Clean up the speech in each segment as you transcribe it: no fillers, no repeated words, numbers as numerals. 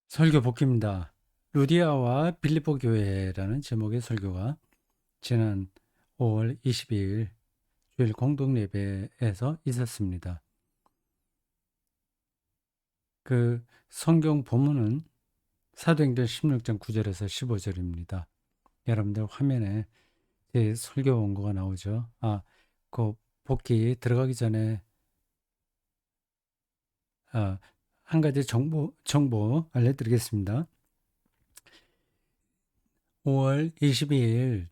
설교 복귀입니다. 루디아와 빌립보 교회라는 제목의 설교가 지난 5월 22일 주일 공동 예배에서 있었습니다. 그 성경 본문은 사도행전 16장 9절에서 15절입니다. 여러분들 화면에 제 설교 원고가 나오죠. 그 복귀 들어가기 전에 한 가지 정보 알려드리겠습니다. 5월 22일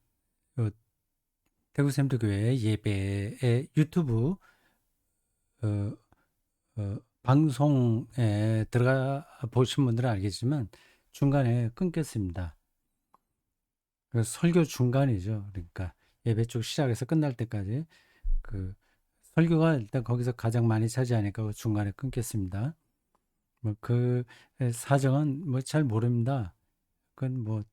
대구샘터교회 예배의 유튜브 어, 방송에 들어가 보신 분들은 알겠지만 중간에 끊겼습니다. 그 설교 중간이죠. 그러니까 예배 쪽 시작해서 끝날 때까지 그 설교가 일단 거기서 가장 많이 차지하니까 그 중간에 끊겼습니다. 뭐 그 사정은 뭐 잘 모릅니다. 그건 뭐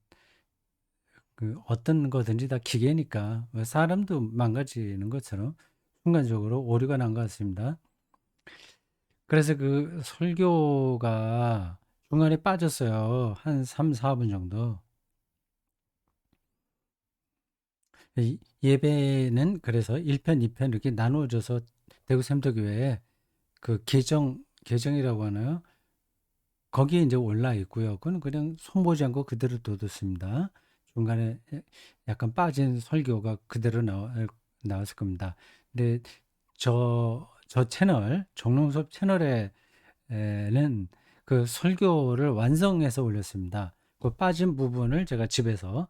그 어떤 거든지 다 기계니까 뭐 사람도 망가지는 것처럼 순간적으로 오류가 난 것 같습니다. 그래서 그 설교가 중간에 빠졌어요. 한 3-4분 정도. 예배는 그래서 1편, 2편 이렇게 나누어져서 대구 샘터교회에 그 계정이라고 하나요? 거기에 이제 올라 있고요. 그건 그냥 손보지 않고 그대로 둬뒀습니다. 중간에 약간 빠진 설교가 그대로 나왔을 겁니다. 근데 저 채널, 정롱섭 채널에는 그 설교를 완성해서 올렸습니다. 그 빠진 부분을 제가 집에서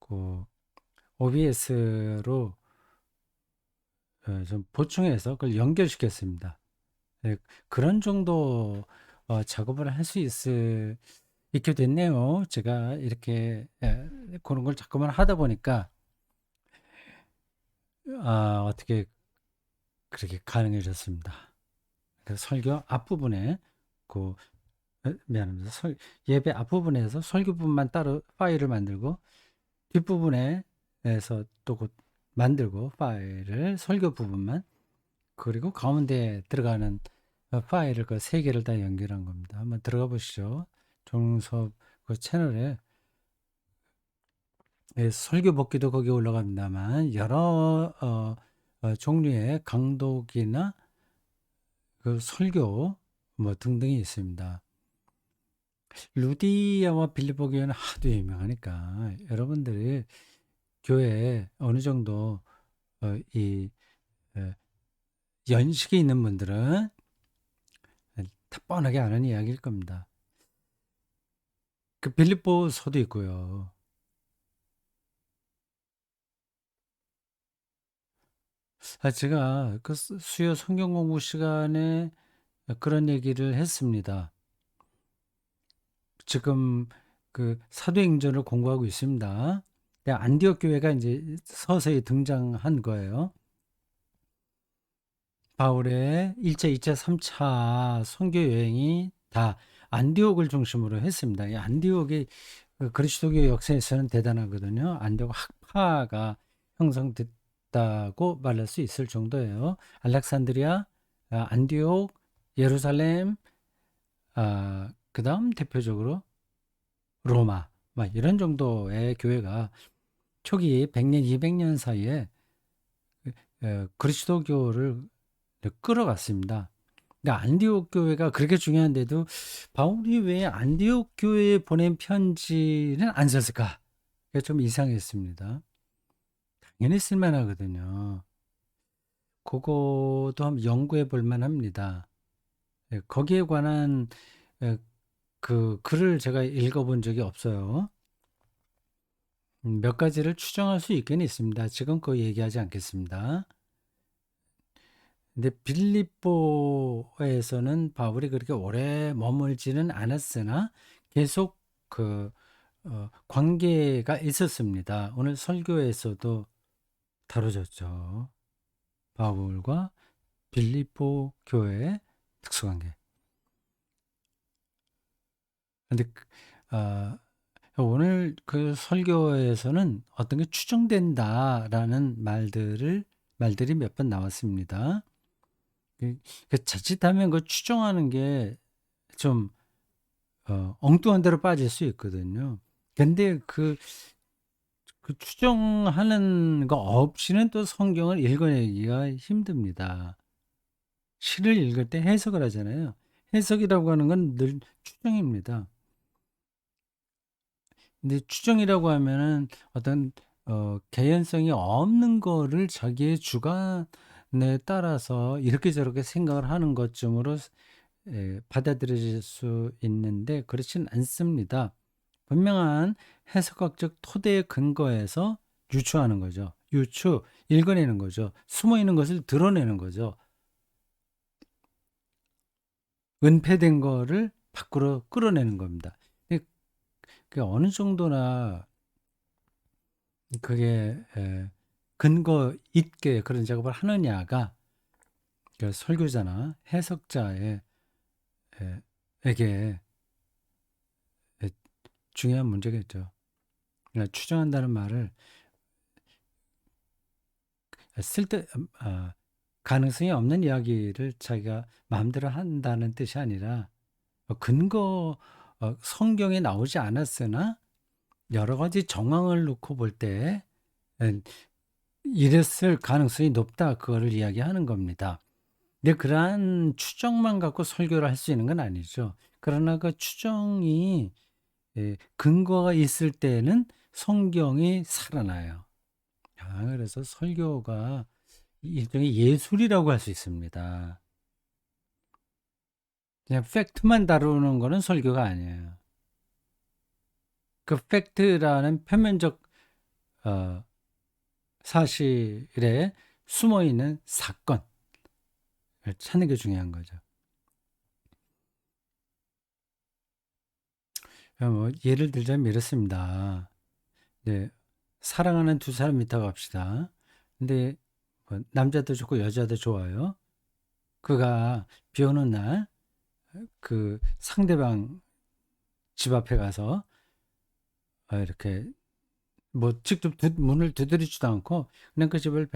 그 OBS로 좀 보충해서 그걸 연결시켰습니다. 네, 그런 정도 작업을 할 수 있게 됐네요. 제가 이렇게 그런 걸 자꾸만 하다 보니까 어떻게 그렇게 가능해졌습니다. 그래서 설교 앞부분에 그 미안합니다. 예배 앞부분에서 설교 부분만 따로 파일을 만들고 뒷부분에서 또 곧 만들고 파일을 설교 부분만 그리고 가운데 들어가는 파일을 그 세 개를 다 연결한 겁니다. 한번 들어가 보시죠. 정수업 그 채널에 설교 복귀도 거기 올라갑니다만 여러 종류의 강독이나 그 설교 뭐 등등이 있습니다. 루디아와 빌립보 교회는 하도 유명하니까 여러분들이 교회에 어느 정도 이 연식이 있는 분들은 다 뻔하게 아는 이야기일 겁니다. 그 빌립보서도 있고요. 제가 그 수요 성경 공부 시간에 그런 얘기를 했습니다. 지금 그 사도행전을 공부하고 있습니다. 안디옥 교회가 이제 서서히 등장한 거예요. 바울의 1차, 2차, 3차 선교 여행이 다 안디옥을 중심으로 했습니다. 이 안디옥이 그 그리스도교 역사에서는 대단하거든요. 안디옥 학파가 형성됐다고 말할 수 있을 정도예요. 알렉산드리아, 안디옥, 예루살렘, 그다음 대표적으로 로마, 막 이런 정도의 교회가 초기 100년, 200년 사이에 그리스도교를 끌어갔습니다. 근데 안디옥 교회가 그렇게 중요한데도 바울이 왜 안디옥 교회에 보낸 편지는 안 썼을까? 그게 좀 이상했습니다. 당연히 쓸만하거든요. 그것도 한번 연구해 볼 만합니다. 거기에 관한 에, 그 글을 제가 읽어본 적이 없어요. 몇 가지를 추정할 수 있긴 있습니다. 지금 그 얘기하지 않겠습니다. 근데 빌립보에서는 바울이 그렇게 오래 머물지는 않았으나 계속 그 관계가 있었습니다. 오늘 설교에서도 다뤄졌죠. 바울과 빌립보 교회의 특수관계. 근데 오늘 그 설교에서는 어떤 게 추정된다라는 말들이 몇 번 나왔습니다. 자칫하면 그 추정하는 게 좀 엉뚱한 데로 빠질 수 있거든요. 근데 그 추정하는 거 없이는 또 성경을 읽어내기가 힘듭니다. 시를 읽을 때 해석을 하잖아요. 해석이라고 하는 건 늘 추정입니다. 근데 추정이라고 하면은 어떤 개연성이 없는 거를 자기의 주관에 따라서 이렇게 저렇게 생각을 하는 것쯤으로 받아들여질 수 있는데 그렇진 않습니다. 분명한 해석학적 토대에 근거해서 유추하는 거죠. 읽어내는 거죠. 숨어 있는 것을 드러내는 거죠. 은폐된 거를 밖으로 끌어내는 겁니다. 그게 어느 정도나 그게 근거 있게 그런 작업을 하느냐가 그 설교자나 해석자의 에게 중요한 문제겠죠. 그러니까 추정한다는 말을 쓸데 가능성이 없는 이야기를 자기가 마음대로 한다는 뜻이 아니라 성경에 나오지 않았으나 여러 가지 정황을 놓고 볼 때 이랬을 가능성이 높다 그거를 이야기하는 겁니다. 근데 그러한 추정만 갖고 설교를 할 수 있는 건 아니죠. 그러나 그 추정이 근거가 있을 때는 성경이 살아나요. 그래서 설교가 일종의 예술이라고 할 수 있습니다. 그냥 팩트만 다루는 거는 설교가 아니에요. 그 팩트라는 표면적 사실에 숨어 있는 사건을 찾는 게 중요한 거죠. 예를 들자면 이렇습니다. 네, 사랑하는 두 사람 있다고 합시다. 근데 남자도 좋고 여자도 좋아요. 그가 비 오는 날 그 상대방 집 앞에 가서 이렇게 직접 문을 두드리지도 않고 그냥 그 집을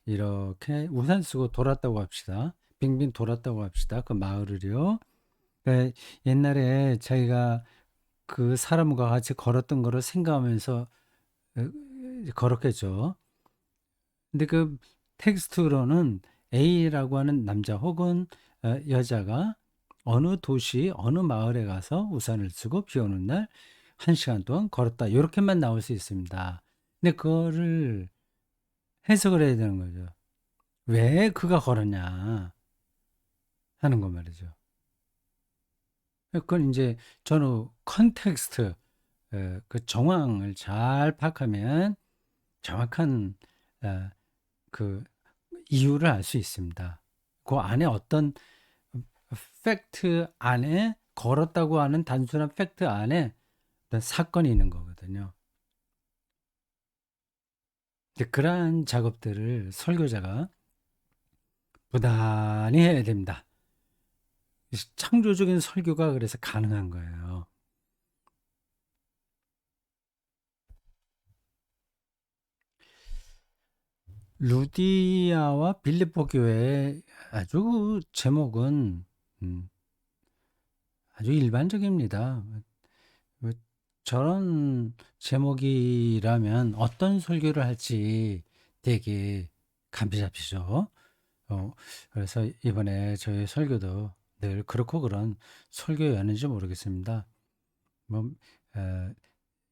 이렇게 우산 쓰고 돌았다고 합시다. 빙빙 돌았다고 합시다. 그 마을을요. 옛날에 자기가 그 사람과 같이 걸었던 거를 생각하면서 걸었겠죠. 근데 그 텍스트로는 A라고 하는 남자 혹은 여자가 어느 도시, 어느 마을에 가서 우산을 쓰고 비 오는 날 1시간 동안 걸었다. 이렇게만 나올 수 있습니다. 근데 그거를 해석을 해야 되는 거죠. 왜 그가 걸었냐 하는 거 말이죠. 그건 이제 저는 컨텍스트, 그 정황을 잘 파악하면 정확한 그 이유를 알 수 있습니다. 그 안에 어떤 팩트 안에 걸었다고 하는 단순한 팩트 안에 어떤 사건이 있는 거거든요. 그러한 작업들을 설교자가 부단히 해야 됩니다. 창조적인 설교가 그래서 가능한 거예요. 루디아와 빌립보 교회의 아주 제목은 아주 일반적입니다. 뭐 저런 제목이라면 어떤 설교를 할지 되게 감이 잡히죠. 그래서 이번에 저희 설교도 늘 그렇고 그런 설교였는지 모르겠습니다. 뭐,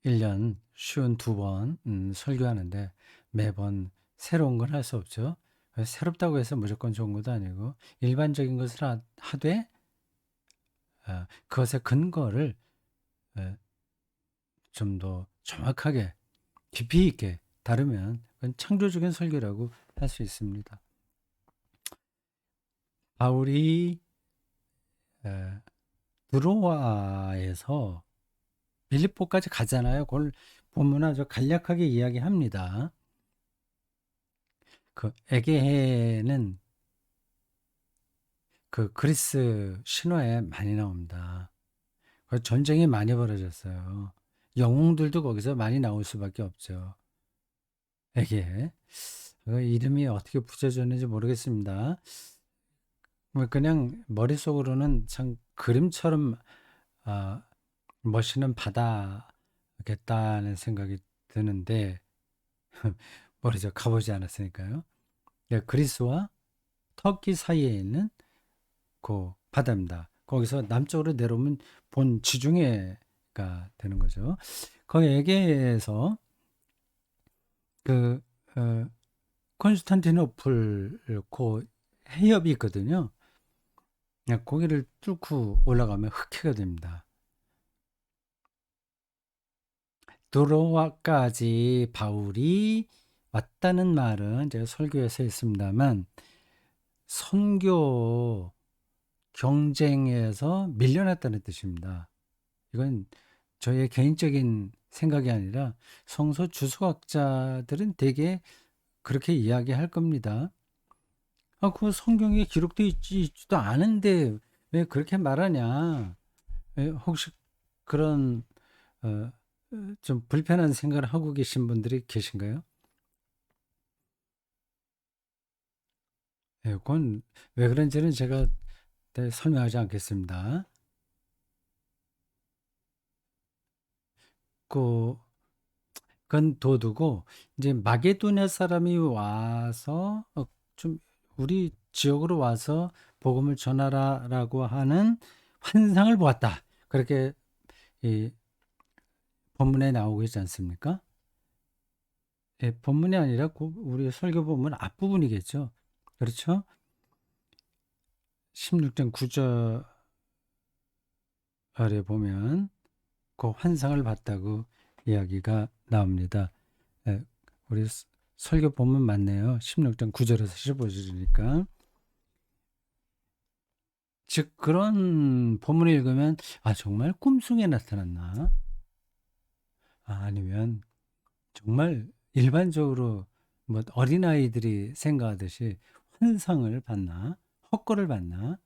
1년 쉬운 2번 설교하는데 매번 새로운 건 할 수 없죠. 새롭다고 해서 무조건 좋은 것도 아니고 일반적인 것을 하되 그것의 근거를 좀 더 정확하게 깊이 있게 다루면 그건 창조적인 설교라고 할 수 있습니다. 바울이 드로아에서 빌립보까지 가잖아요. 그걸 보면 아주 간략하게 이야기합니다. 그 에게해는 그 그리스 신화에 많이 나옵니다. 그 전쟁이 많이 벌어졌어요. 영웅들도 거기서 많이 나올 수밖에 없죠. 에게해. 그 이름이 어떻게 붙여졌는지 모르겠습니다. 그냥 머릿속으로는 참 그림처럼 머시는 받아겠다는 생각이 드는데 모르죠. 가보지 않았으니까요. 예, 그리스와 터키 사이에 있는 그 바다입니다. 거기서 남쪽으로 내려오면 본 지중해가 되는 거죠. 거기에서 그 어, 콘스탄티노플 그 해협이 있거든요. 예, 거기를 뚫고 올라가면 흑해가 됩니다. 드로아까지 바울이 왔다는 말은 제가 설교에서 했습니다만 선교 경쟁에서 밀려났다는 뜻입니다. 이건 저의 개인적인 생각이 아니라 성서 주석학자들은 대개 그렇게 이야기할 겁니다. 그 성경에 기록되어 있지도 않은데 왜 그렇게 말하냐? 혹시 그런 어, 좀 불편한 생각을 하고 계신 분들이 계신가요? 그건 왜 그런지는 제가 설명하지 않겠습니다. 그 그건 둬두고 이제 마게도냐 사람이 와서 좀 우리 지역으로 와서 복음을 전하라라고 하는 환상을 보았다. 그렇게 이 본문에 나오고 있지 않습니까? 예, 본문이 아니라 우리 설교 본문 앞부분이겠죠. 그렇죠? 16장 9절에 보면 그 환상을 봤다고 이야기가 나옵니다. 예, 우리 설교 본문 맞네요. 16장 9절에서 15절이니까. 즉 그런 본문을 읽으면 정말 꿈속에 나타났나? 아니면 정말 일반적으로 뭐 어린아이들이 생각하듯이 환상을 봤나? 헛거를 봤나?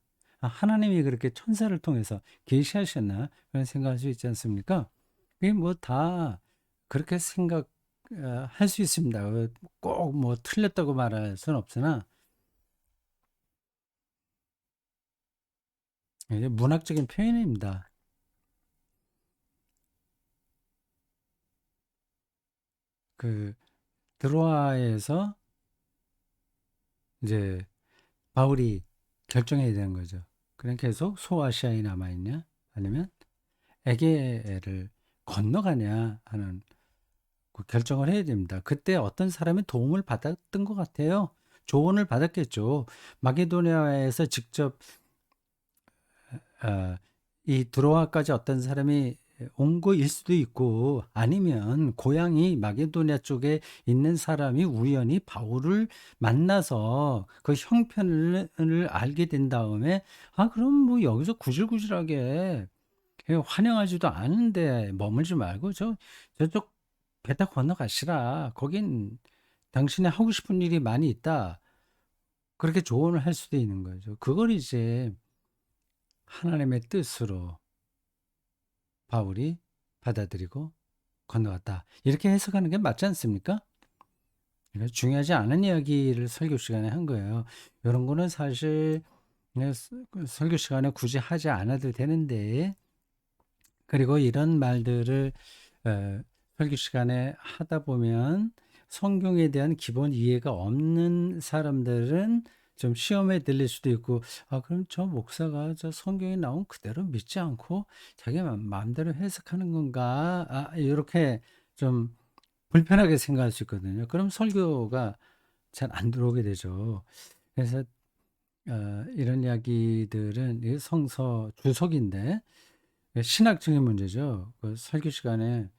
하나님이 그렇게 천사를 통해서 계시하셨나? 그런 생각할 수 있지 않습니까? 이게 뭐 다 그렇게 생각할 수 있습니다. 꼭 뭐 틀렸다고 말할 수는 없으나 이게 문학적인 표현입니다. 그 드로아에서 이제 바울이 결정해야 되는 거죠. 그냥 계속 소아시아에 남아있냐? 아니면 에게를 건너가냐 하는 그 결정을 해야 됩니다. 그때 어떤 사람이 도움을 받았던 것 같아요. 조언을 받았겠죠. 마게도니아에서 직접 이 드로아까지 어떤 사람이 온 거일 수도 있고 아니면 고향이 마게도니아 쪽에 있는 사람이 우연히 바울을 만나서 그 형편을 알게 된 다음에 그럼 뭐 여기서 구질구질하게 환영하지도 않은데 머물지 말고 저쪽 배타 건너가시라. 거긴 당신이 하고 싶은 일이 많이 있다. 그렇게 조언을 할 수도 있는 거죠. 그걸 이제 하나님의 뜻으로 바울이 받아들이고 건너갔다. 이렇게 해석하는 게 맞지 않습니까? 그래서 중요하지 않은 이야기를 설교 시간에 한 거예요. 이런 거는 사실 그냥 설교 시간에 굳이 하지 않아도 되는데, 그리고 이런 말들을 설교 시간에 하다 보면 성경에 대한 기본 이해가 없는 사람들은 좀 시험에 들릴 수도 있고, 그럼 저 목사가 저 성경에 나온 그대로 믿지 않고 자기 마음대로 해석하는 건가? 이렇게 좀 불편하게 생각할 수 있거든요. 그럼 설교가 잘 안 들어오게 되죠. 그래서 이런 이야기들은 성서 주석인데 신학적인 문제죠. 그 설교 시간에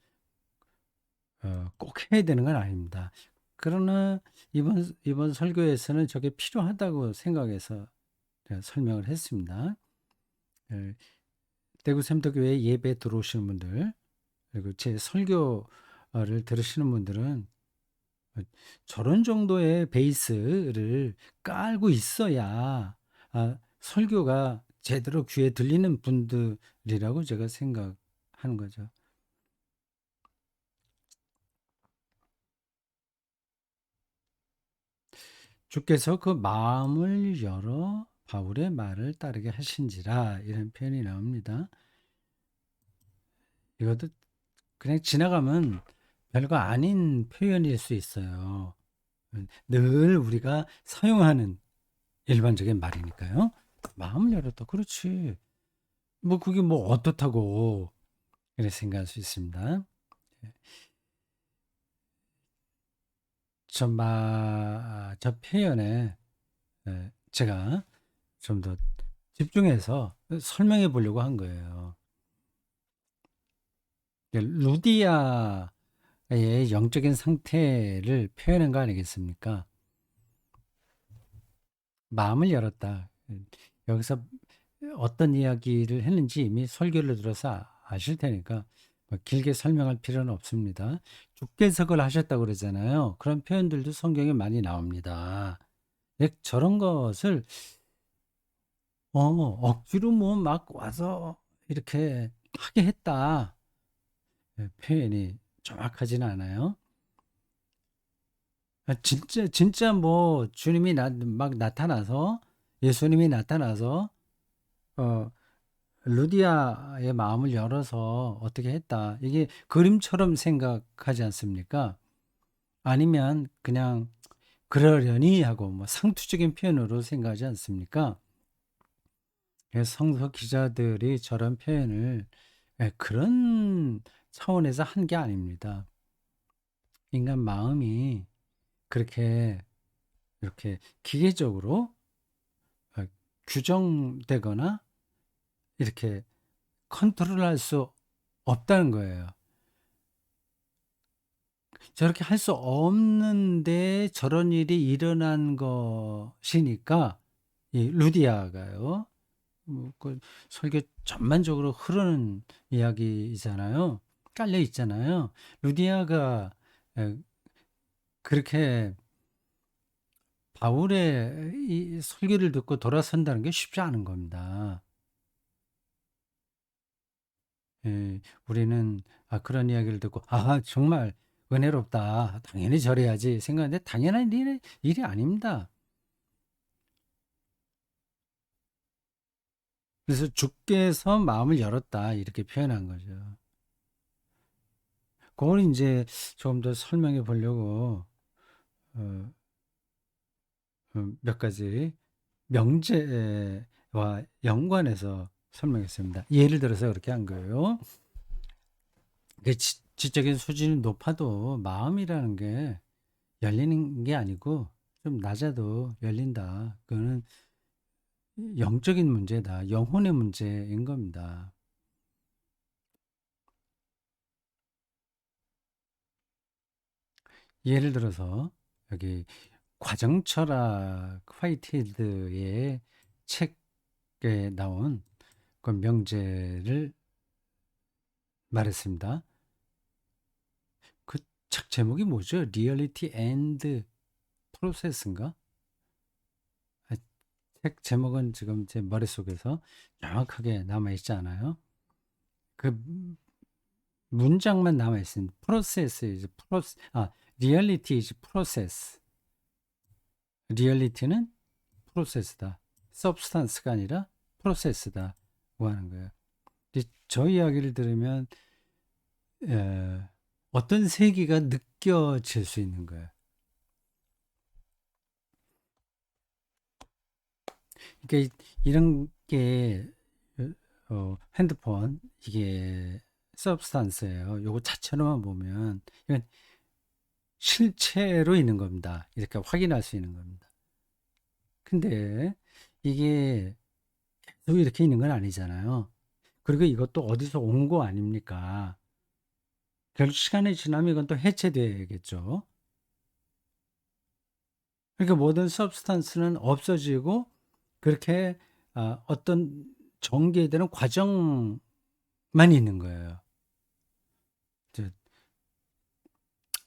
꼭 해야 되는 건 아닙니다. 그러나 이번 설교에서는 저게 필요하다고 생각해서 제가 설명을 했습니다. 예, 대구 샘터교회 예배 들어오시는 분들, 그리고 제 설교를 들으시는 분들은 저런 정도의 베이스를 깔고 있어야 설교가 제대로 귀에 들리는 분들이라고 제가 생각하는 거죠. 주께서 그 마음을 열어 바울의 말을 따르게 하신지라, 이런 표현이 나옵니다. 이것도 그냥 지나가면 별거 아닌 표현일 수 있어요. 늘 우리가 사용하는 일반적인 말이니까요. 마음을 열었다. 그렇지. 뭐 그게 뭐 어떻다고 이렇게 생각할 수 있습니다. 저 표현에 제가 좀 더 집중해서 설명해 보려고 한 거예요. 루디아의 영적인 상태를 표현한 거 아니겠습니까? 마음을 열었다. 여기서 어떤 이야기를 했는지 이미 설교를 들어서 아실 테니까 뭐 길게 설명할 필요는 없습니다. 죽게석을 하셨다고 그러잖아요. 그런 표현들도 성경에 많이 나옵니다. 저런 것을 억지로 뭐 막 와서 이렇게 하게 했다. 표현이 정확하지는 않아요. 진짜 뭐 주님이 막 나타나서 예수님이 나타나서 어, 루디아의 마음을 열어서 어떻게 했다. 이게 그림처럼 생각하지 않습니까? 아니면 그냥 그러려니 하고 뭐 상투적인 표현으로 생각하지 않습니까? 그래서 성서 기자들이 저런 표현을 그런 차원에서 한 게 아닙니다. 인간 마음이 그렇게 이렇게 기계적으로 어, 규정되거나 이렇게 컨트롤할 수 없다는 거예요. 저렇게 할 수 없는데 저런 일이 일어난 것이니까 이 루디아가요. 그 설교 전반적으로 흐르는 이야기이잖아요. 깔려 있잖아요. 루디아가 에, 그렇게 바울의 이 설교를 듣고 돌아선다는 게 쉽지 않은 겁니다. 예, 우리는 그런 이야기를 듣고 정말 은혜롭다. 당연히 저래야지 생각하는데 당연한 일이 아닙니다. 그래서 주께서 마음을 열었다 이렇게 표현한 거죠. 그걸 이제 조금 더 설명해 보려고 어, 몇 가지 명제와 연관해서 설명했습니다. 예를 들어서 그렇게 한 거예요. 그 지적인 수준이 높아도 마음이라는 게 열리는 게 아니고 좀 낮아도 열린다. 그거는 영적인 문제다. 영혼의 문제인 겁니다. 예를 들어서 여기 과정철학 화이트헤드의 책에 나온 그 명제를 말했습니다. 그 책 제목이 뭐죠? 리얼리티 앤드 프로세스인가? 아, 책 제목은 지금 제 머릿속에서 정확하게 남아있지 않아요. 그 문장만 남아있습니다. 프로세스 이제 리얼리티 이제 프로세스. 리얼리티는 프로세스다. 서브스탄스가 아니라 프로세스다고 하는 거예요. 저 이야기를 들으면 에, 어떤 세계가 느껴질 수 있는 거예요. 그러니까 이런 게 핸드폰 이게 서브스탄스예요. 요거 자체로만 보면 이건 실체로 있는 겁니다. 이렇게 확인할 수 있는 겁니다. 근데 이게 계속 이렇게 있는 건 아니잖아요. 그리고 이것도 어디서 온 거 아닙니까? 결국 시간이 지나면 이건 또 해체돼야겠죠. 그러니까 모든 서브스탄스는 없어지고 그렇게 어떤 전개되는 과정만 있는 거예요. 저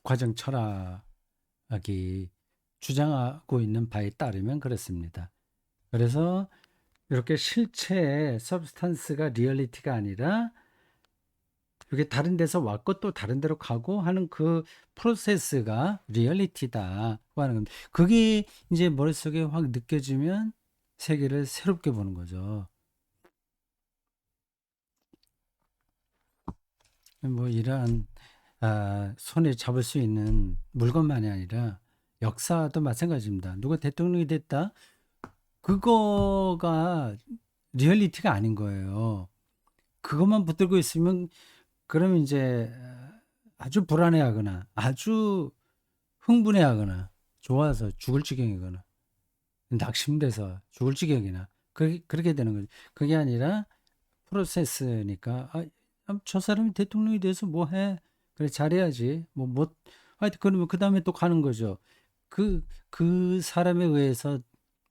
과정 철학이 주장하고 있는 바에 따르면 그렇습니다. 그래서 이렇게 실체의 서브스탄스가 리얼리티가 아니라 이게 다른 데서 왔고 또 다른 데로 가고 하는 그 프로세스가 리얼리티다고 하는 겁니다. 그게 이제 머릿속에 확 느껴지면 세계를 새롭게 보는 거죠. 뭐 이러한 손에 잡을 수 있는 물건만이 아니라 역사도 마찬가지입니다. 누가 대통령이 됐다? 그거가 리얼리티가 아닌 거예요. 그것만 붙들고 있으면 그러면 이제 아주 불안해하거나 아주 흥분해하거나 좋아서 죽을 지경이거나 낙심돼서 죽을 지경이나 그렇게 되는 거죠. 그게 아니라 프로세스니까 저 사람이 대통령이 돼서 뭐 해? 그래 잘해야지. 하여튼 그러면 그 다음에 또 가는 거죠. 그 사람에 의해서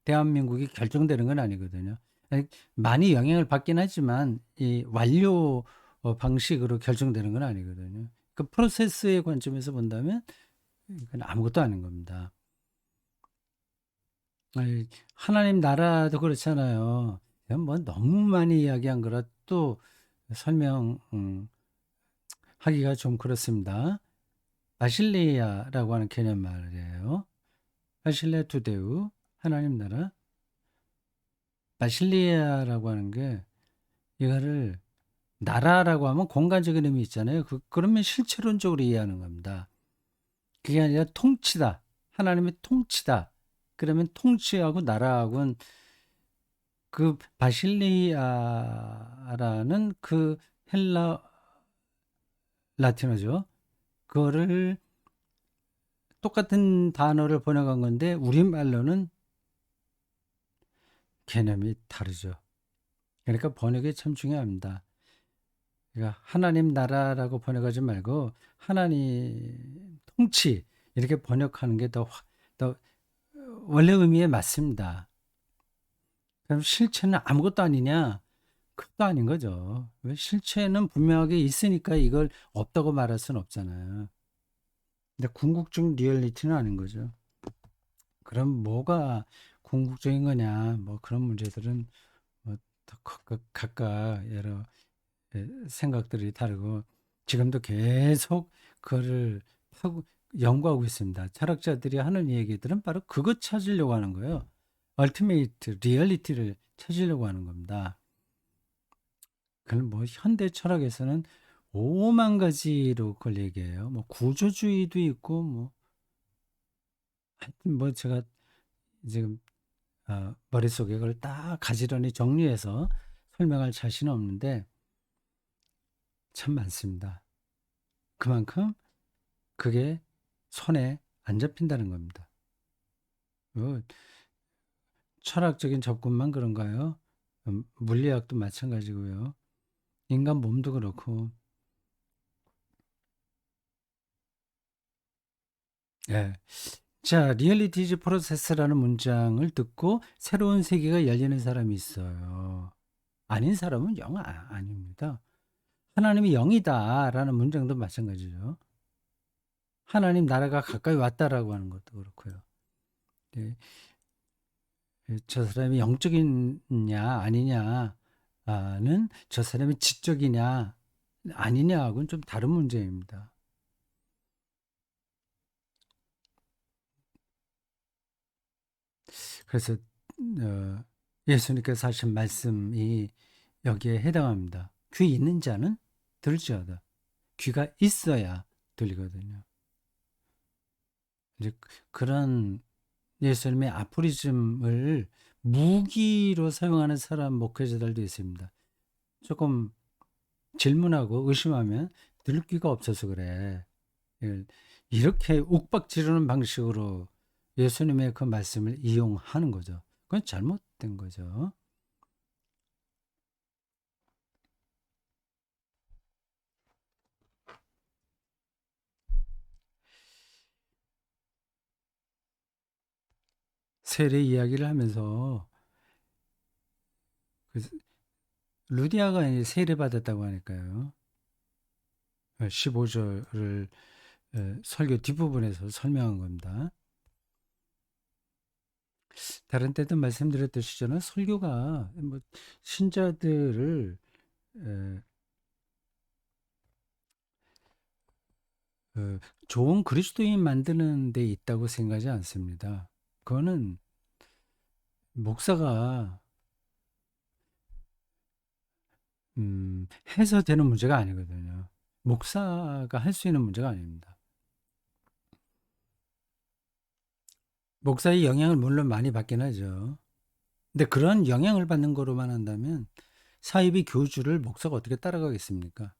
대한민국이 결정되는 건 아니거든요. 아니, 많이 영향을 받긴 하지만 이 완료 방식으로 결정되는 건 아니거든요. 그 프로세스의 관점에서 본다면 이건 아무것도 아닌 겁니다. 아니, 하나님 나라도 그렇잖아요. 그냥 뭐 너무 많이 이야기한 거라 또 설명 하기가 좀 그렇습니다. 바실레아라고 하는 개념 말이에요. 바실레아 두데우 하나님 나라. 바실레아라고 하는 게 이거를 나라라고 하면 공간적인 의미 있잖아요. 그러면 실체론적으로 이해하는 겁니다. 그게 아니라 통치다. 하나님의 통치다. 그러면 통치하고 나라하고는 그 바실리아라는 그 헬라 라틴어죠. 그거를 똑같은 단어를 번역한 건데 우리말로는 개념이 다르죠. 그러니까 번역이 참 중요합니다. 그러니까 하나님 나라라고 번역하지 말고 하나님 통치 이렇게 번역하는 게 더 원래 의미에 맞습니다. 그럼 실체는 아무것도 아니냐? 그것도 아닌 거죠. 왜 실체는 분명하게 있으니까 이걸 없다고 말할 수는 없잖아요. 근데 궁극적 리얼리티는 아닌 거죠. 그럼 뭐가 궁극적인 거냐? 뭐 그런 문제들은 뭐더 각각 여러 생각들이 다르고 지금도 계속 그거를 연구하고 있습니다. 철학자들이 하는 얘기들은 바로 그것 찾으려고 하는 거예요. 얼티메이트 리얼리티를 찾으려고 하는 겁니다. 그럼 뭐 현대 철학에서는 오만 가지로 그걸 얘기해요. 뭐 구조주의도 있고 뭐 하여튼 뭐 제가 지금 머릿속에 그걸 딱 가지런히 정리해서 설명할 자신은 없는데 참 많습니다. 그만큼 그게 손에 안 잡힌다는 겁니다. 뭐 철학적인 접근만 그런가요? 물리학도 마찬가지고요. 인간 몸도 그렇고. 예. 자, 리얼리티즈 프로세스라는 문장을 듣고 새로운 세계가 열리는 사람이 있어요. 아닌 사람은 영 아닙니다. 하나님이 영이다라는 문장도 마찬가지죠. 하나님 나라가 가까이 왔다라고 하는 것도 그렇고요. 예, 저 사람이 영적이냐 아니냐는 저 사람이 지적이냐 아니냐하고는 좀 다른 문제입니다. 그래서 예수님께서 하신 말씀이 여기에 해당합니다. 귀 있는 자는 들을지어다. 귀가 있어야 들리거든요. 이제 그런 예수님의 아포리즘을 무기로 사용하는 사람 목회자들도 있습니다. 조금 질문하고 의심하면 들을 귀가 없어서 그래. 예, 이렇게 욱박 지르는 방식으로 예수님의 그 말씀을 이용하는 거죠. 그건 잘못된 거죠. 세례 이야기를 하면서 그 루디아가 이제 세례 받았다고 하니까요. 15절을 설교 뒷부분에서 설명한 겁니다. 다른 때도 말씀드렸듯이 저는 설교가 뭐 신자들을 에, 좋은 그리스도인 만드는 데 있다고 생각하지 않습니다. 그거는 목사가 해서 되는 문제가 아니거든요. 목사가 할 수 있는 문제가 아닙니다. 목사의 영향을 물론 많이 받긴 하죠. 근데 그런 영향을 받는 거로만 한다면 사이비 교주를 목사가 어떻게 따라가겠습니까?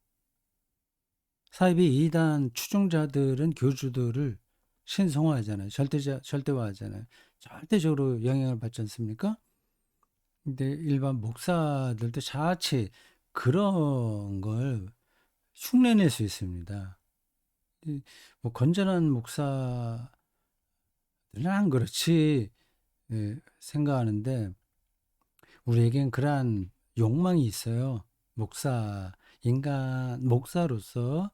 사이비 이단 추종자들은 교주들을 신성화하잖아요. 절대화하잖아요. 절대적으로 영향을 받지 않습니까? 근데 일반 목사들도 자칫 그런 걸 흉내낼 수 있습니다. 뭐 건전한 목사들은 안 그렇지 생각하는데 우리에겐 그러한 욕망이 있어요. 목사로서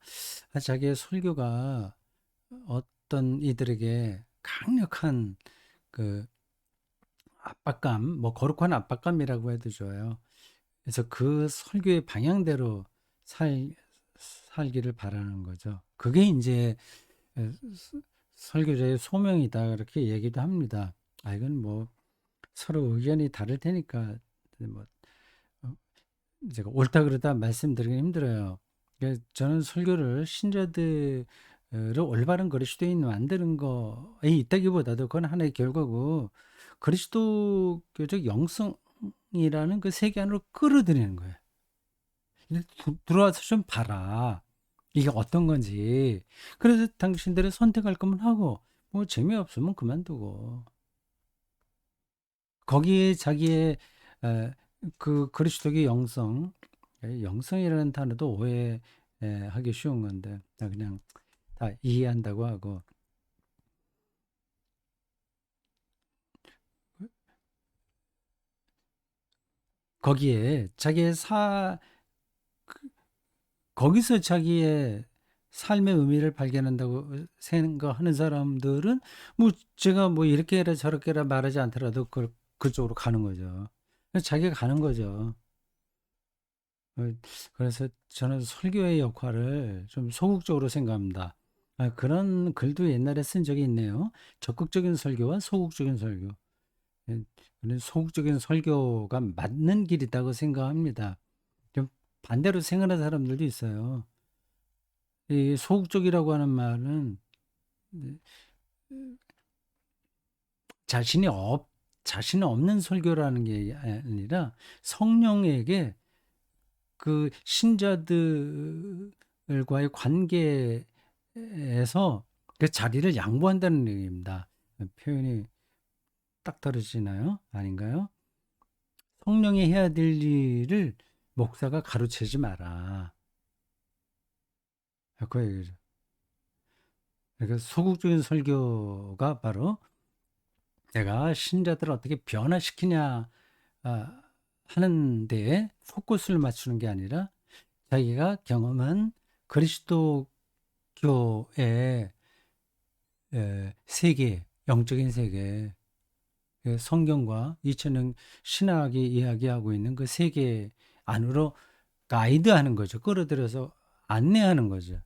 자기의 설교가 어떤 이들에게 강력한 그 압박감, 뭐 거룩한 압박감이라고 해도 좋아요. 그래서 그 설교의 방향대로 살기를 바라는 거죠. 그게 이제 설교자의 소명이다. 그렇게 얘기도 합니다. 이건 뭐 서로 의견이 다를 테니까 뭐 제가 옳다 그르다 말씀드리기 힘들어요. 저는 설교를 신자들을 올바른 그리스도인 만드는 거에 있다기보다도 그건 하나의 결과고 그리스도교적 영성이라는 그 세계 안으로 끌어들이는 거예요. 들어와서 좀 봐라. 이게 어떤 건지. 그래서 당신들이 선택할 거면 하고 뭐 재미없으면 그만두고 거기에 자기의 그 그리스도의 영성이라는 단어도 오해하기 쉬운 건데 그냥 다 이해한다고 하고 거기에 거기서 자기의 삶의 의미를 발견한다고 생각하는 사람들은 뭐 제가 뭐 이렇게 해라 저렇게 해라 말하지 않더라도 그쪽으로 가는 거죠. 자기가 가는 거죠. 어, 그래서 저는 설교의 역할을 좀 소극적으로 생각합니다. 그런 글도 옛날에 쓴 적이 있네요. 적극적인 설교와 소극적인 설교. 예, 저는 소극적인 설교가 맞는 길이라고 생각합니다. 좀 반대로 생각하는 사람들도 있어요. 이 소극적이라고 하는 말은 자신이 자신이 없는 설교라는 게 아니라 성령에게 그 신자들과의 관계에서 그 자리를 양보한다는 얘기입니다. 표현이 딱 떨어지나요? 아닌가요? 성령이 해야 될 일을 목사가 가로채지 마라. 그 얘기죠. 그러니까 소극적인 설교가 바로 내가 신자들을 어떻게 변화시키냐 하는 데에 포커스를 맞추는 게 아니라 자기가 경험한 그리스도교의 세계, 영적인 세계, 성경과 2000년 신학이 이야기하고 있는 그 세계 안으로 가이드하는 거죠. 끌어들여서 안내하는 거죠.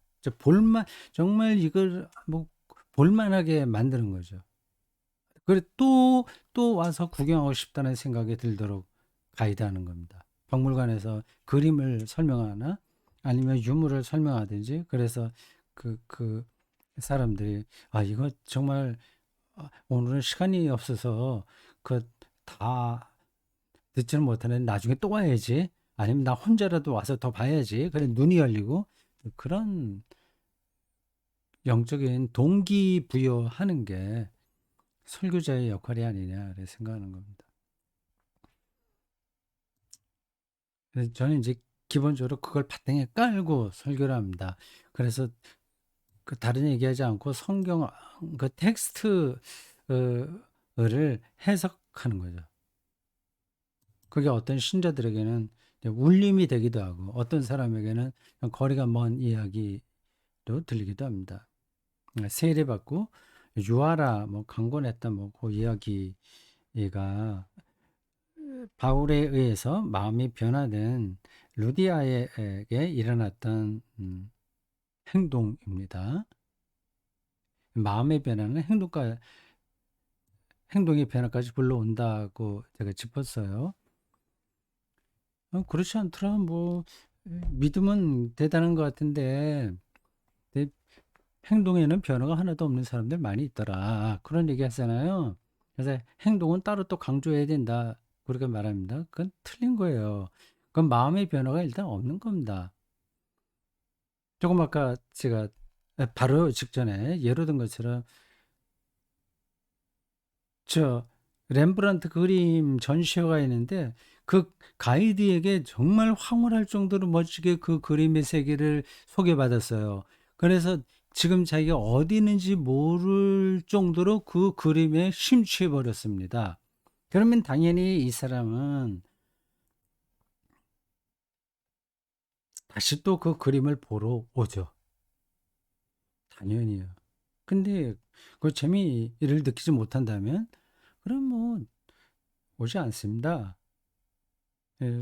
정말 이걸 뭐 볼만하게 만드는 거죠. 그래 또 와서 구경하고 싶다는 생각이 들도록 가이드하는 겁니다. 박물관에서 그림을 설명하나 아니면 유물을 설명하든지 그래서 그 사람들이 이거 정말 오늘은 시간이 없어서 그 다 듣지는 못하는 나중에 또 와야지 아니면 나 혼자라도 와서 더 봐야지 그래 눈이 열리고 그런 영적인 동기부여하는 게 설교자의 역할이 아니냐 생각하는 겁니다. 그래서 저는 이제 기본적으로 그걸 바탕에 깔고 설교를 합니다. 그래서 그 다른 얘기하지 않고 성경 그 텍스트를 해석하는 거죠. 그게 어떤 신자들에게는 울림이 되기도 하고 어떤 사람에게는 거리가 먼 이야기로 들리기도 합니다. 세례받고 유하라 뭐 강권했다 뭐 그 이야기가 바울에 의해서 마음이 변화된 루디아에게 일어났던 행동입니다. 마음의 변화는 행동의 변화까지 불러온다고 제가 짚었어요. 그렇지 않더라 뭐 믿음은 대단한 것 같은데 내 행동에는 변화가 하나도 없는 사람들 많이 있더라. 그런 얘기 하잖아요. 그래서 행동은 따로 또 강조해야 된다. 그렇게 말합니다. 그건 틀린 거예요. 그건 마음의 변화가 일단 없는 겁니다. 조금 아까 제가 바로 직전에 예로 든 것처럼 저 렘브란트 그림 전시회가 있는데 그 가이드에게 정말 황홀할 정도로 멋지게 그 그림의 세계를 소개받았어요. 그래서 지금 자기가 어디 있는지 모를 정도로 그 그림에 심취해 버렸습니다. 그러면 당연히 이 사람은 다시 또 그 그림을 보러 오죠. 당연히요. 근데 그 재미를 느끼지 못한다면 그럼 뭐 오지 않습니다. 예,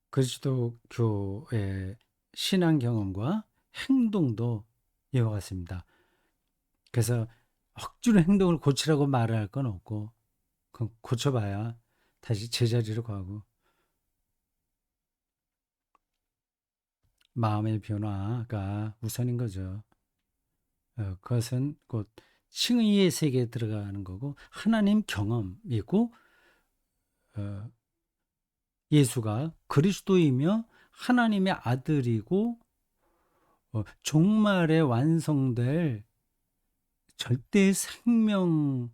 그리스도교의 신앙 경험과 행동도 이와 같습니다. 그래서 억지로 행동을 고치라고 말을 할 건 없고, 그 고쳐봐야 다시 제자리로 가고, 마음의 변화가 우선인 거죠. 그것은 곧 칭의의 세계에 들어가는 거고, 하나님 경험이고, 어, 예수가 그리스도이며 하나님의 아들이고, 종말에 완성될 절대 생명이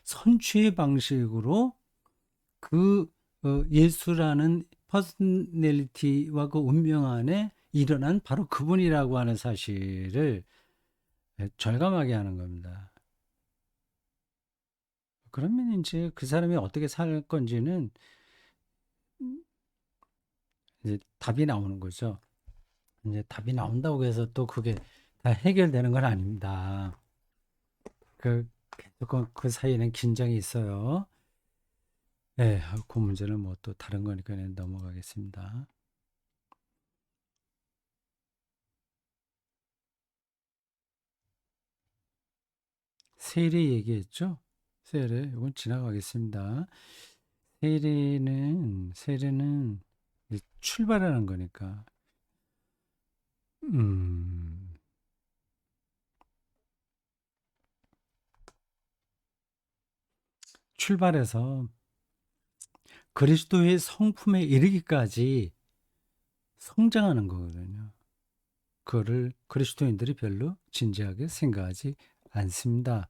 선취의 방식으로 그 예수라는 퍼스널리티와 그 운명 안에 일어난 바로 그분이라고 하는 사실을 절감하게 하는 겁니다. 그러면 이제 그 사람이 어떻게 살 건지는 이제 답이 나오는 거죠. 이제 답이 나온다고 해서 또 그게 다 해결되는 건 아닙니다. 그 계속 그 사이에는 긴장이 있어요. 네, 그 문제는 뭐 또 다른 거니까 넘어가겠습니다. 세례 얘기했죠? 세례, 이건 지나가겠습니다. 세례는 이제 출발하는 거니까, 음, 출발해서 그리스도의 성품에 이르기까지 성장하는 거거든요. 그거를 그리스도인들이 별로 진지하게 생각하지 않습니다.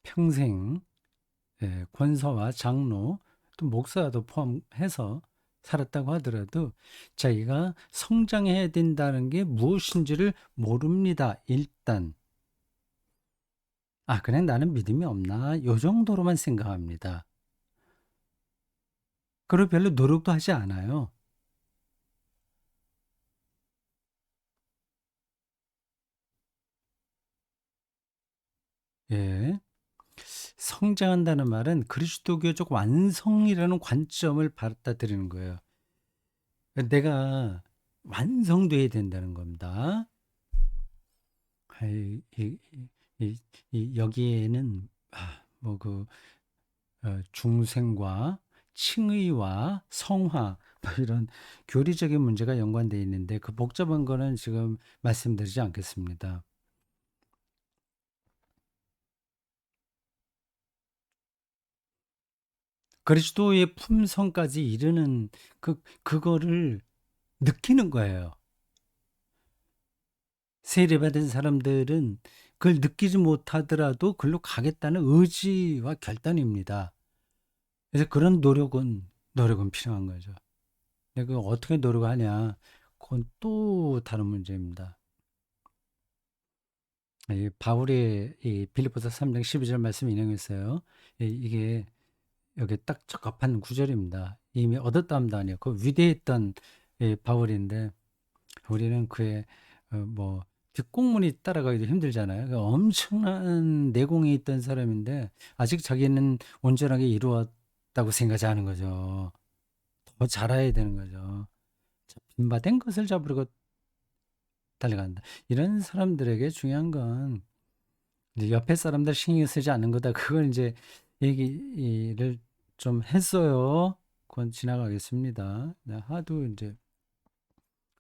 평생 권사와 장로, 또 목사도 포함해서 살았다고 하더라도 자기가 성장해야 된다는 게 무엇인지를 모릅니다. 일단. 그냥 나는 믿음이 없나? 요 정도로만 생각합니다. 그리고 별로 노력도 하지 않아요. 예. 성장한다는 말은 그리스도교적 완성이라는 관점을 받아들이는 거예요. 내가 완성돼야 된다는 겁니다. 이, 이, 여기에는 뭐그 중생과 칭의와 성화 뭐 이런 교리적인 문제가 연관되어 있는데 그 복잡한 거는 지금 말씀드리지 않겠습니다. 그리스도의 품성까지 이르는 그거를 느끼는 거예요. 세례받은 사람들은 그걸 느끼지 못하더라도 글로 가겠다는 의지와 결단입니다. 그래서 그런 노력은 필요한 거죠. 근데 그 어떻게 노력하냐? 그건 또 다른 문제입니다. 이 바울의 이 빌립보서 3장 12절 말씀 인용했어요. 이게 여기 딱 적합한 구절입니다. 이미 얻었다함도 아니요. 그 위대했던 이 바울인데 우리는 그의 뭐 뒷공문이 따라가기도 힘들잖아요. 그 엄청난 내공이 있던 사람인데 아직 자기는 온전하게 이루었다고 생각하지 않은 거죠. 더 잘해야 되는 거죠. 빈바된 것을 잡으려고 달려간다. 이런 사람들에게 중요한 건 이제 옆에 사람들 신경 쓰지 않는 거다. 그걸 이제 얘기를 좀 했어요. 놓고 지나가겠습니다. 네, 하도 이제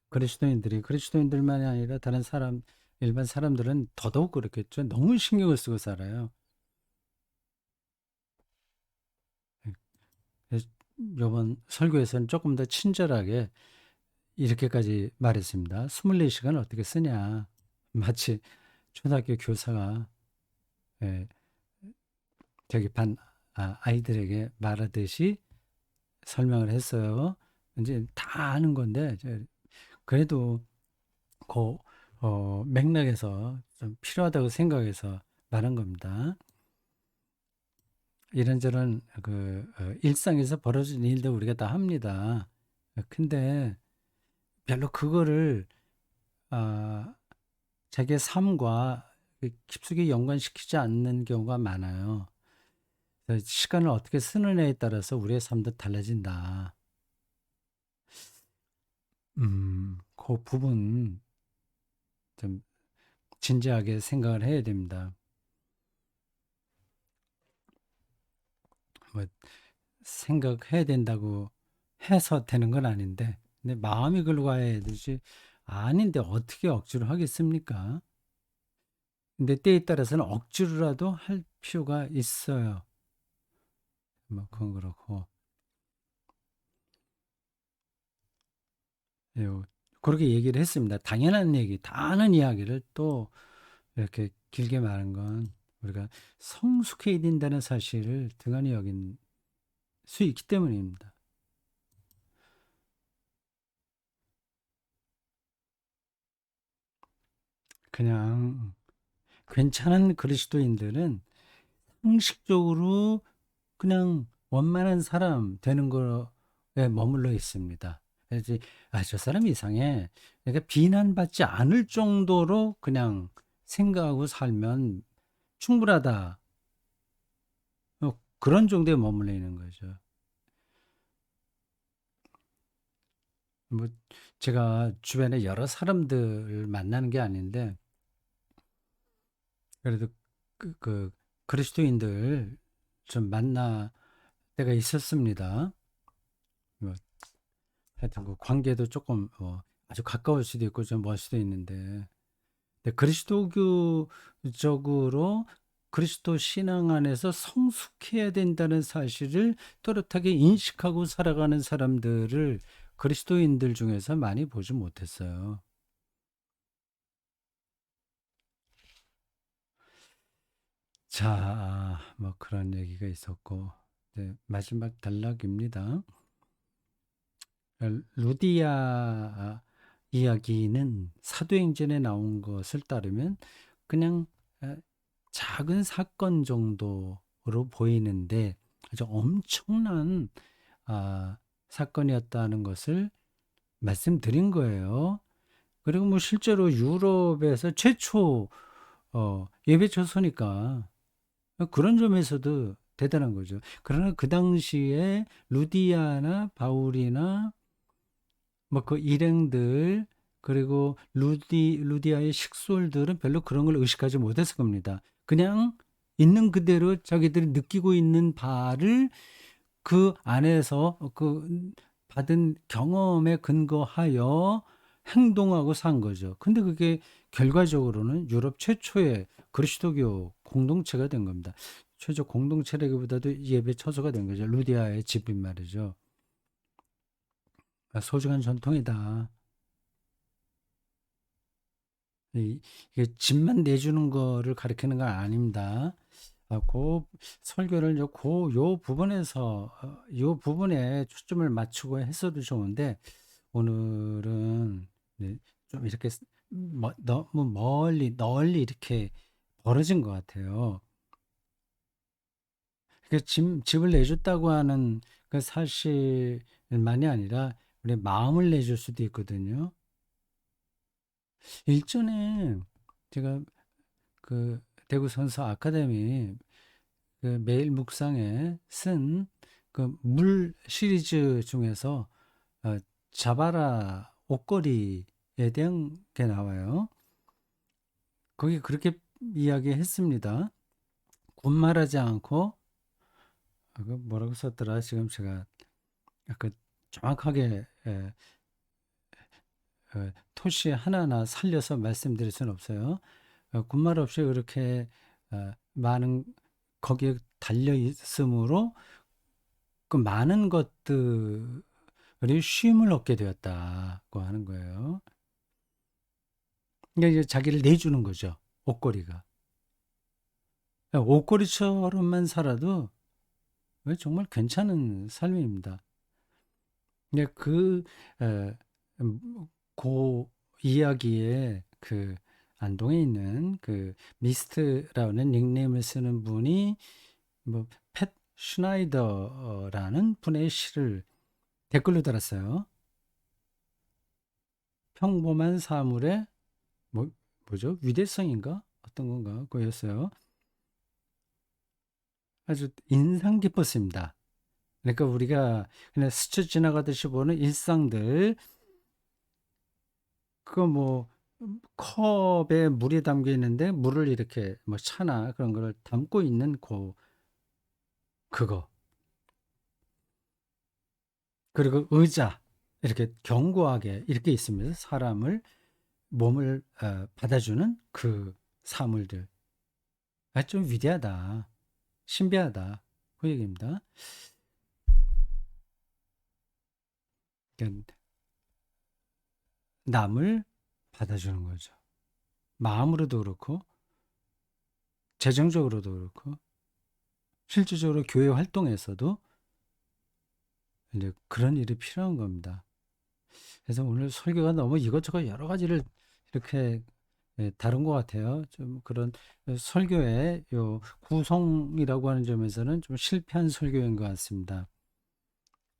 그리스도인들만이 아니라 다른 사람, 일반 사람들은 더더욱 그렇겠죠. 너무 신경을 쓰고 살아요. 그래서 이번 설교에서는 조금 더 친절하게 이렇게까지 말했습니다. 24시간 어떻게 쓰냐. 마치 초등학교 교사가 예, 저기 아이들에게 말하듯이 설명을 했어요. 이제 다 아는 건데 그래도 그 맥락에서 좀 필요하다고 생각해서 말한 겁니다. 이런저런 일상에서 벌어지는 일들 우리가 다 합니다. 근데 별로 그거를 아, 자기의 삶과 깊숙이 연관시키지 않는 경우가 많아요. 그래서 시간을 어떻게 쓰느냐에 따라서 우리의 삶도 달라진다. 그 부분 좀 진지하게 생각을 해야 됩니다. 뭐 생각해야 된다고 해서 되는 건 아닌데, 근데 마음이 글로 가야 되지. 아닌데 어떻게 억지로 하겠습니까? 근데 때에 따라서는 억지로라도 할 필요가 있어요. 뭐 그건 그렇고, 예, 그렇게 얘기를 했습니다. 당연한 얘기, 다 아는 이야기를 또 이렇게 길게 말한 건 우리가 성숙해야 된다는 사실을 등한히 여긴 수 있기 때문입니다. 그냥 괜찮은 그리스도인들은 형식적으로 그냥 원만한 사람 되는 거에 머물러 있습니다. 그래서 저 사람 이상해. 그러니까 비난받지 않을 정도로 그냥 생각하고 살면 충분하다. 그런 정도에 머물러 있는 거죠. 뭐 제가 주변에 여러 사람들을 만나는 게 아닌데 그래도 그 그리스도인들 좀 만나 때가 있었습니다. 뭐 하여튼 그 관계도 조금 아주 가까울 수도 있고 좀 멀 수도 있는데 그리스도교적으로 그리스도 신앙 안에서 성숙해야 된다는 사실을 또렷하게 인식하고 살아가는 사람들을 그리스도인들 중에서 많이 보지 못했어요. 자, 뭐 그런 얘기가 있었고, 네, 마지막 단락입니다. 루디아 이야기는 사도행전에 나온 것을 따르면 그냥 작은 사건 정도로 보이는데 아주 엄청난 사건이었다는 것을 말씀드린 거예요. 그리고 뭐 실제로 유럽에서 최초 예배 초소니까 그런 점에서도 대단한 거죠. 그러나 그 당시에 루디아나 바울이나 뭐 그 일행들 그리고 루디아의 식솔들은 별로 그런 걸 의식하지 못했을 겁니다. 그냥 있는 그대로 자기들이 느끼고 있는 바를 그 안에서 그 받은 경험에 근거하여 행동하고 산 거죠. 근데 그게 결과적으로는 유럽 최초의 그리스도교 공동체가 된 겁니다. 최초 공동체라기보다도 예배 처소가 된 거죠. 루디아의 집인 말이죠. 소중한 전통이다. 이게 집만 내주는 거를 가리키는 건 아닙니다. 그 설교를 요 부분에서 요 부분에 초점을 맞추고 했어도 좋은데 오늘은 네, 좀 이렇게 너무 널리 이렇게 벌어진 것 같아요. 집을 내줬다고 하는 그 사실만이 아니라 우리 마음을 내줄 수도 있거든요. 일전에 제가 그 대구 선서 아카데미 그 매일 묵상에 쓴 그 물 시리즈 중에서 어, 자바라 옷걸이에 대한 게 나와요. 거기 그렇게 이야기했습니다. 군말하지 않고 그 뭐라고 썼더라? 지금 제가 그 정확하게 토시 하나하나 살려서 말씀드릴 수는 없어요. 군말 없이 그렇게 많은 거기에 달려 있으므로 그 많은 것들이 쉼을 얻게 되었다고 하는 거예요. 그러니까 이제 자기를 내주는 거죠. 옷걸이가. 옷걸이처럼만 살아도 정말 괜찮은 삶입니다. 근데 에, 고 이야기에 그 안동에 있는 그 미스트라는 닉네임을 쓰는 분이 팻 슈나이더라는 분의 시를 댓글로 달았어요. 평범한 사물의 뭐, 뭐죠? 위대성인가? 어떤 건가? 그거였어요. 아주 인상 깊었습니다. 그러니까 우리가 그냥 스쳐 지나가듯이 보는 일상들, 그거 뭐 컵에 물이 담겨 있는데 물을 이렇게 뭐 차나 그런 거를 담고 있는 그거. 그리고 의자 이렇게 견고하게 이렇게 있습니다. 사람을 몸을 받아주는 그 사물들. 좀 위대하다. 신비하다. 그 얘기입니다. 그러니까 남을 받아주는 거죠. 마음으로도 그렇고 재정적으로도 그렇고 실질적으로 교회 활동에서도 이제 그런 일이 필요한 겁니다. 그래서 오늘 설교가 너무 이것저것 여러 가지를 이렇게 다룬 것 같아요. 좀 그런 설교의 요 구성이라고 하는 점에서는 좀 실패한 설교인 것 같습니다.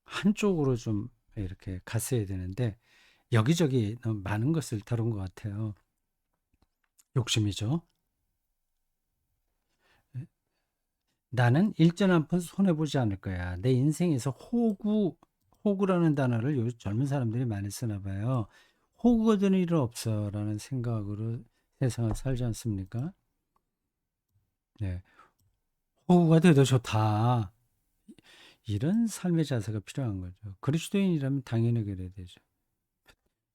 한쪽으로 좀 이렇게 갔어야 되는데 여기저기 너무 많은 것을 다룬 것 같아요. 욕심이죠. 나는 일전 한 푼 손해보지 않을 거야. 내 인생에서 호구라는 단어를 요즘 젊은 사람들이 많이 쓰나 봐요. 호구가 되는 일은 없어라는 생각으로 세상을 살지 않습니까? 네. 호구가 돼도 좋다. 이런 삶의 자세가 필요한 거죠. 그리스도인이라면 당연히 그래야 되죠.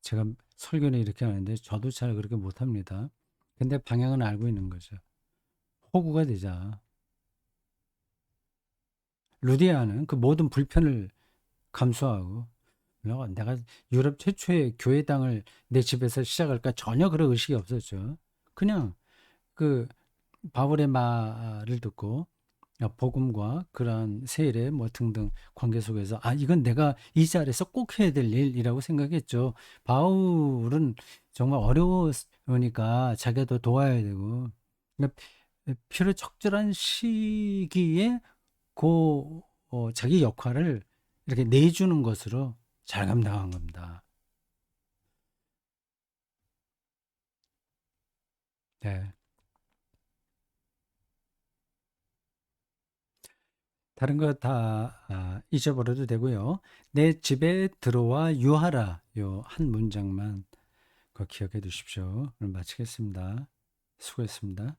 제가 설교는 이렇게 하는데 저도 잘 그렇게 못합니다. 근데 방향은 알고 있는 거죠. 호구가 되자. 루디아는 그 모든 불편을 감수하고 내가 유럽 최초의 교회당을 내 집에서 시작할까 전혀 그런 의식이 없었죠. 그냥 그 바울의 말을 듣고 복음과 그러한 세례 뭐 등등 관계 속에서 이건 내가 이 자리에서 꼭 해야 될 일이라고 생각했죠. 바울은 정말 어려우니까 자기도 도와야 되고 그러니까 필요 적절한 시기에 자기 역할을 이렇게 내주는 것으로 잘 감당한 겁니다. 네. 다른 거 다 잊어버려도 되고요. 내 집에 들어와 유하라. 요 한 문장만 그거 기억해 두십시오. 오늘 마치겠습니다. 수고했습니다.